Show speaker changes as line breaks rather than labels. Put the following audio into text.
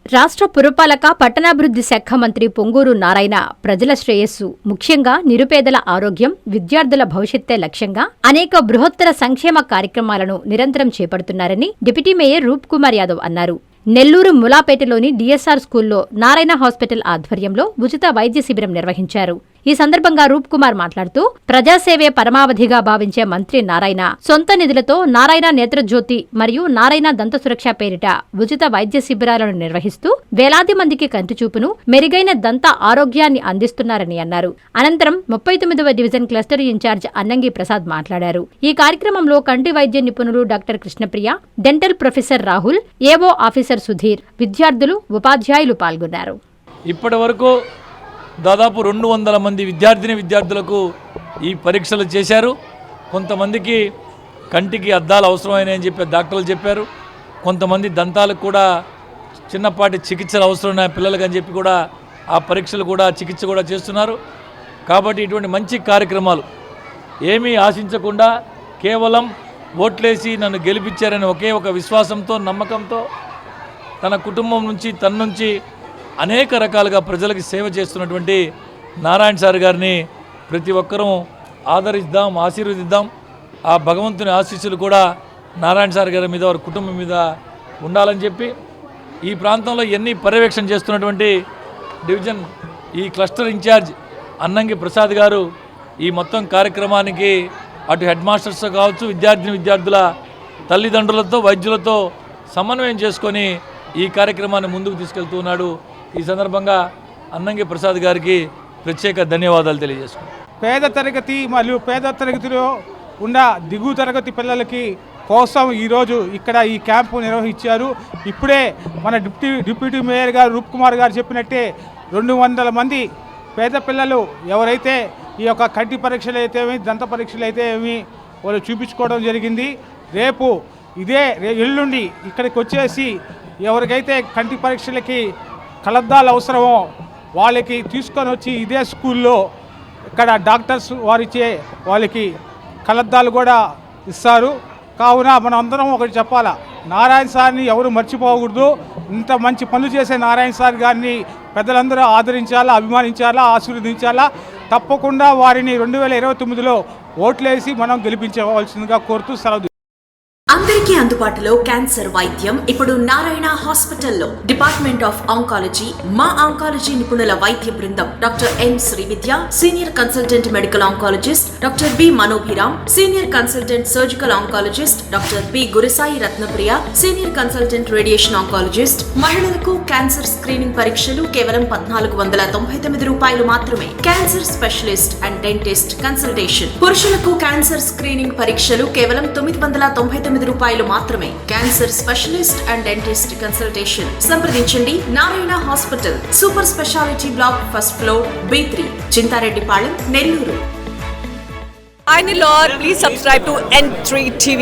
రాష్ట్ర పురపాలక పట్టణాభివృద్ధి శాఖ మంత్రి పొంగూరు నారాయణ ప్రజల శ్రేయస్సు, ముఖ్యంగా నిరుపేదల ఆరోగ్యం, విద్యార్థుల భవిష్యత్తే లక్ష్యంగా అనేక బృహత్తర సంక్షేమ కార్యక్రమాలను నిరంతరం చేపడుతున్నారని డిప్యూటీ మేయర్ రూప్ కుమార్ యాదవ్ అన్నారు. నెల్లూరు ములాపేటలోని డిఎస్ఆర్ స్కూల్లో నారాయణ హాస్పిటల్ ఆధ్వర్యంలో ఉచిత వైద్య శిబిరం నిర్వహించారు. ఈ సందర్భంగా రూప్ కుమార్ మాట్లాడుతూ ప్రజాసేవే పరమావధిగా భావించే మంత్రి నారాయణ సొంత నిధులతో నారాయణ నేత్రజ్యోతి మరియు నారాయణ దంత సురక్ష పేరిట ఉచిత వైద్య శిబిరాలను నిర్వహిస్తూ వేలాది మందికి కంటిచూపును, మెరుగైన దంత ఆరోగ్యాన్ని అందిస్తున్నారని అన్నారు. అనంతరం 39వ division cluster in-charge Annangi Prasad మాట్లాడారు. ఈ కార్యక్రమంలో కంటి వైద్య నిపుణులు doctor Krishnapriya, dental professor Rahul, AO officer Sudheer, విద్యార్థులు, ఉపాధ్యాయులు పాల్గొన్నారు.
ఇప్పటివరకు దాదాపు 200 మంది విద్యార్థులకు ఈ పరీక్షలు చేశారు. కొంతమందికి కంటికి అద్దాలు అవసరమైనని చెప్పి డాక్టర్లు చెప్పారు. కొంతమంది దంతాలకు కూడా చిన్నపాటి చికిత్సలు అవసరమైన పిల్లలకు అని చెప్పి కూడా ఆ పరీక్షలు కూడా చికిత్స కూడా చేస్తున్నారు. కాబట్టి ఇటువంటి మంచి కార్యక్రమాలు ఏమీ ఆశించకుండా కేవలం ఓట్లేసి నన్ను గెలిపించారని ఒకే ఒక విశ్వాసంతో, నమ్మకంతో తన కుటుంబం నుంచి, తన నుంచి అనేక రకాలుగా ప్రజలకు సేవ చేస్తున్నటువంటి నారాయణ సార్ గారిని ప్రతి ఒక్కరూ ఆదరిద్దాం, ఆశీర్వదిద్దాం. ఆ భగవంతుని ఆశీస్సులు కూడా నారాయణ సార్ గారి మీద, వారి కుటుంబం మీద ఉండాలని చెప్పి ఈ ప్రాంతంలో ఎన్ని పర్యవేక్షణ చేస్తున్నటువంటి డివిజన్ ఈ క్లస్టర్ ఇన్ఛార్జ్ అన్నంగి ప్రసాద్ గారు ఈ మొత్తం కార్యక్రమానికి అటు హెడ్ మాస్టర్స్ కావచ్చు, విద్యార్థుల తల్లిదండ్రులతో, వైద్యులతో సమన్వయం చేసుకొని ఈ కార్యక్రమాన్ని ముందుకు తీసుకెళ్తూ ఉన్నాడు. ఈ సందర్భంగా అన్నంగి ప్రసాద్ గారికి ప్రత్యేక ధన్యవాదాలు తెలియజేసుకున్నాను.
పేద తరగతి మరియు పేద తరగతిలో ఉన్న దిగువ తరగతి పిల్లలకి కోసం ఈరోజు ఇక్కడ ఈ క్యాంపు నిర్వహించారు. ఇప్పుడే మన డిప్యూటీ మేయర్ గారు రూప్ కుమార్ గారు చెప్పినట్టే 200 మంది పేద పిల్లలు ఎవరైతే ఈ యొక్క కంటి పరీక్షలు అయితే ఏమి, దంత పరీక్షలు అయితే ఏమి వాళ్ళు చూపించుకోవడం జరిగింది. రేపు ఎల్లుండి ఇక్కడికి వచ్చేసి ఎవరికైతే కంటి పరీక్షలకి కలద్దాలు అవసరమో వాళ్ళకి తీసుకొని వచ్చి ఇదే స్కూల్లో ఇక్కడ డాక్టర్స్ వారిచ్చే వాళ్ళకి కలద్దాలు కూడా ఇస్తారు. కావున మనం అందరం ఒకటి చెప్పాలా, నారాయణ సార్ని ఎవరు మర్చిపోకూడదు. ఇంత మంచి పనులు చేసే నారాయణ సార్ గారిని పెద్దలందరూ ఆదరించాలా, అభిమానించాలా, ఆశీర్వదించాలా. తప్పకుండా వారిని 2029లో ఓట్లేసి మనం గెలిపించవలసిందిగా కోరుతూ సెలవు.
అందరికీ అందుబాటులో క్యాన్సర్ వైద్యం ఇప్పుడు నారాయణ హాస్పిటల్లో. డిపార్ట్మెంట్ ఆఫ్ ఆంకాలజీ, మా ఆంకాలజీ నిపుణుల వైద్య బృందం doctor M Srividya, senior consultant medical oncologist doctor B Manobhiram, senior consultant surgical oncologist doctor B Gurusai Ratnapriya, senior consultant radiation oncologist. మహిళలకు క్యాన్సర్ స్క్రీనింగ్ పరీక్షలు కేవలం 1499 రూపాయలు మాత్రమే. Cancer specialist and dentist consultation. పురుషులకు క్యాన్సర్ స్క్రీనింగ్ పరీక్షలు కేవలం 999 రూపాయలు మాత్రమే. Cancer specialist and dentist consultation సంప్రదించండి. Narayana hospital, super speciality block, first floor, B3, Chintareddypalem, Nellore.
Please subscribe to N3 TV.